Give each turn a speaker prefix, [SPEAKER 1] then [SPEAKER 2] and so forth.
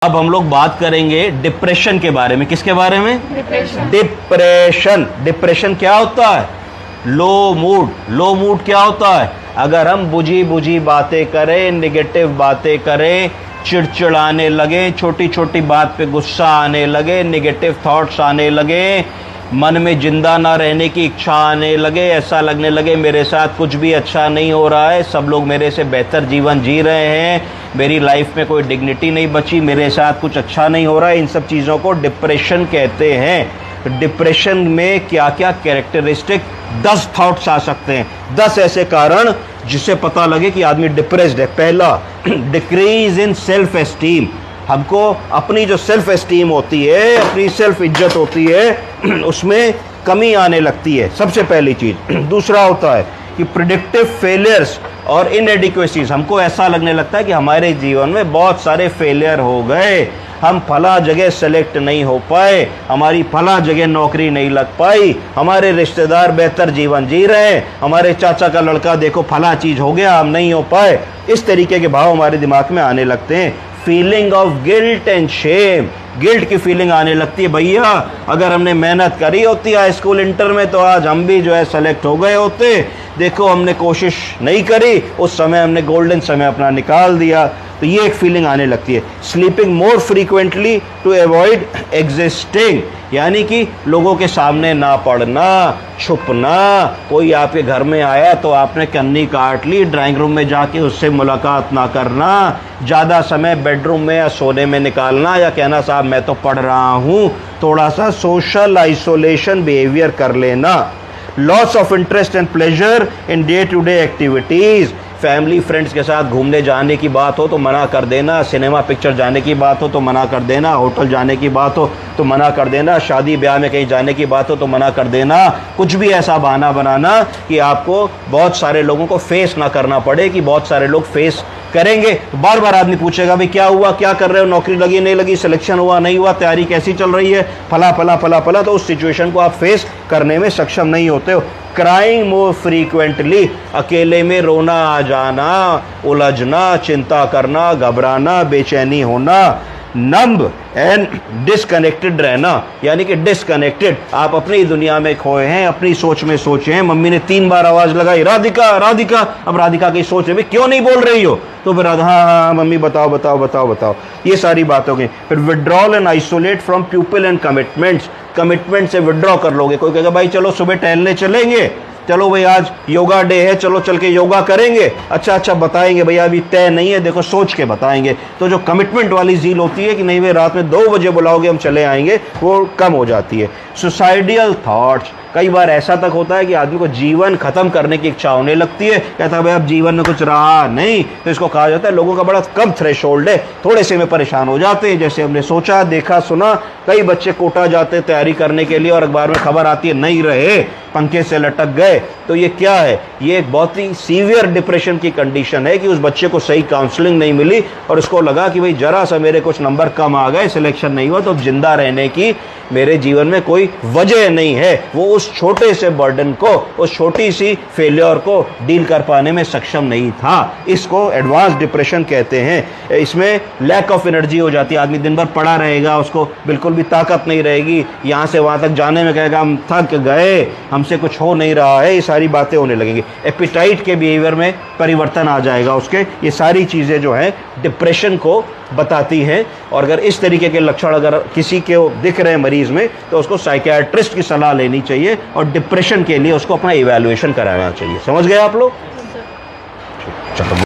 [SPEAKER 1] अब हम लोग बात करेंगे डिप्रेशन के बारे में। किसके बारे में? डिप्रेशन। डिप्रेशन क्या होता है? लो मूड। लो मूड क्या होता है? अगर हम बुझी बुझी बातें करें, निगेटिव बातें करें, चिड़चिड़ाने लगे, छोटी छोटी बात पे गुस्सा आने लगे, निगेटिव थॉट्स आने लगे, मन में जिंदा ना रहने की इच्छा आने लगे, ऐसा लगने लगे मेरे साथ कुछ भी अच्छा नहीं हो रहा है, सब लोग मेरे से बेहतर जीवन जी रहे हैं, मेरी लाइफ में कोई डिग्निटी नहीं बची, मेरे साथ कुछ अच्छा नहीं हो रहा है, इन सब चीज़ों को डिप्रेशन कहते हैं। डिप्रेशन में क्या क्या कैरेक्टरिस्टिक 10 थॉट्स आ सकते हैं, 10 ऐसे कारण जिससे पता लगे कि आदमी डिप्रेस्ड है। पहला, डिक्रीज इन सेल्फ एस्टीम। हमको अपनी जो सेल्फ एस्टीम होती है, अपनी सेल्फ इज्जत होती है, उसमें कमी आने लगती है, सबसे पहली चीज़। दूसरा होता है कि प्रिडिक्टिव फेलियर्स और इनएडिक्वेसीज। हमको ऐसा लगने लगता है कि हमारे जीवन में बहुत सारे फेलियर हो गए, हम फला जगह सेलेक्ट नहीं हो पाए, हमारी फला जगह नौकरी नहीं लग पाई, हमारे रिश्तेदार बेहतर जीवन जी रहे हैं, हमारे चाचा का लड़का देखो फला चीज़ हो गया, हम नहीं हो पाए। इस तरीके के भाव हमारे दिमाग में आने लगते हैं। Feeling of guilt and Shem. Guilt की फीलिंग आने लगती है, भैया अगर हमने मेहनत करी होती हाई स्कूल इंटर में तो आज हम भी जो है सेलेक्ट हो गए होते, देखो हमने कोशिश नहीं करी, उस समय हमने गोल्डन समय अपना निकाल दिया। तो ये एक फीलिंग आने लगती है। Sleeping more frequently to avoid existing, यानी कि लोगों के सामने ना पड़ना, छुपना। कोई आपके घर में आया तो आपने कन्नी काट ली, ड्राइंग रूम में जाके उससे मुलाकात ना करना, ज़्यादा समय बेडरूम में या सोने में निकालना, या कहना साहब मैं तो पढ़ रहा हूँ, थोड़ा सा सोशल आइसोलेशन बिहेवियर कर लेना। Loss of interest and pleasure in day to day activities. Family friends के साथ घूमने जाने की बात हो तो मना कर देना, सिनेमा पिक्चर जाने की बात हो तो मना कर देना, होटल जाने की बात हो तो मना कर देना, शादी ब्याह में कहीं जाने की बात हो तो मना कर देना। कुछ भी ऐसा बहाना बनाना कि आपको बहुत सारे लोगों को फेस ना करना पड़े, कि बहुत सारे लोग फेस करेंगे। बार बार आदमी पूछेगा भाई क्या हुआ, क्या कर रहे हो, नौकरी लगी नहीं लगी, सिलेक्शन हुआ नहीं हुआ, तैयारी कैसी चल रही है, फला फला फला फला। तो उस सिचुएशन को आप फेस करने में सक्षम नहीं होते हो। Crying more frequently. अकेले में रोना आ जाना, उलझना, चिंता करना, घबराना, बेचैनी होना। नंब एंड डिसकनेक्टेड रहना, यानी कि डिसकनेक्टेड, आप अपनी दुनिया में खोए हैं, अपनी सोच में सोचे हैं। मम्मी ने 3 बार आवाज़ लगाई, राधिका राधिका। अब राधिका की सोच है क्यों नहीं बोल रही हो, तो फिर हाँ हाँ मम्मी बताओ बताओ बताओ बताओ, ये सारी बात हो गई। फिर withdrawal and isolate from people and commitments. Commitment से विड्रॉ कर लोगे। कोई कहेगा भाई चलो सुबह टहलने चलेंगे, चलो भाई आज योगा डे है, चलो चल के योगा करेंगे, अच्छा अच्छा बताएंगे भैया अभी तय नहीं है, देखो सोच के बताएंगे। तो जो कमिटमेंट वाली ज़ील होती है कि नहीं भाई रात में 2 बजे बुलाओगे हम चले आएंगे, वो कम हो जाती है। Suicidal thoughts. कई बार ऐसा तक होता है कि आदमी को जीवन खत्म करने की इच्छा होने लगती है, कहता है भाई अब जीवन में कुछ रहा नहीं। तो इसको कहा जाता है लोगों का बड़ा कम थ्रेशोल्ड है, थोड़े से में परेशान हो जाते हैं। जैसे हमने सोचा देखा सुना, कई बच्चे कोटा जाते हैं तैयारी करने के लिए और अखबार में खबर आती है नहीं रहे, पंखे से लटक गए। तो ये क्या है? ये एक बहुत ही सीवियर डिप्रेशन की कंडीशन है कि उस बच्चे को सही काउंसलिंग नहीं मिली और उसको लगा कि भाई जरा सा मेरे कुछ नंबर कम आ गए, सिलेक्शन नहीं हुआ, तो जिंदा रहने की मेरे जीवन में कोई वजह नहीं है। वो उस छोटे से बर्डन को, उस छोटी सी फेलियर को डील कर पाने में सक्षम नहीं था। इसको एडवांस डिप्रेशन कहते हैं। इसमें लैक ऑफ एनर्जी हो जाती है, आदमी दिन भर पड़ा रहेगा, उसको बिल्कुल भी ताकत नहीं रहेगी, यहाँ से वहाँ तक जाने में कहेगा हम थक गए, हमसे कुछ हो नहीं रहा है, ये सारी बातें होने लगेंगी। एपिटाइट के बिहेवियर में परिवर्तन आ जाएगा उसके। ये सारी चीज़ें जो हैं डिप्रेशन को बताती हैं। और अगर इस तरीके के लक्षण अगर किसी के दिख रहे हैं मरीज में, तो उसको साइकियाट्रिस्ट की सलाह लेनी चाहिए और डिप्रेशन के लिए उसको अपना इवैल्यूएशन कराना चाहिए। समझ गए आप लोग? चलो।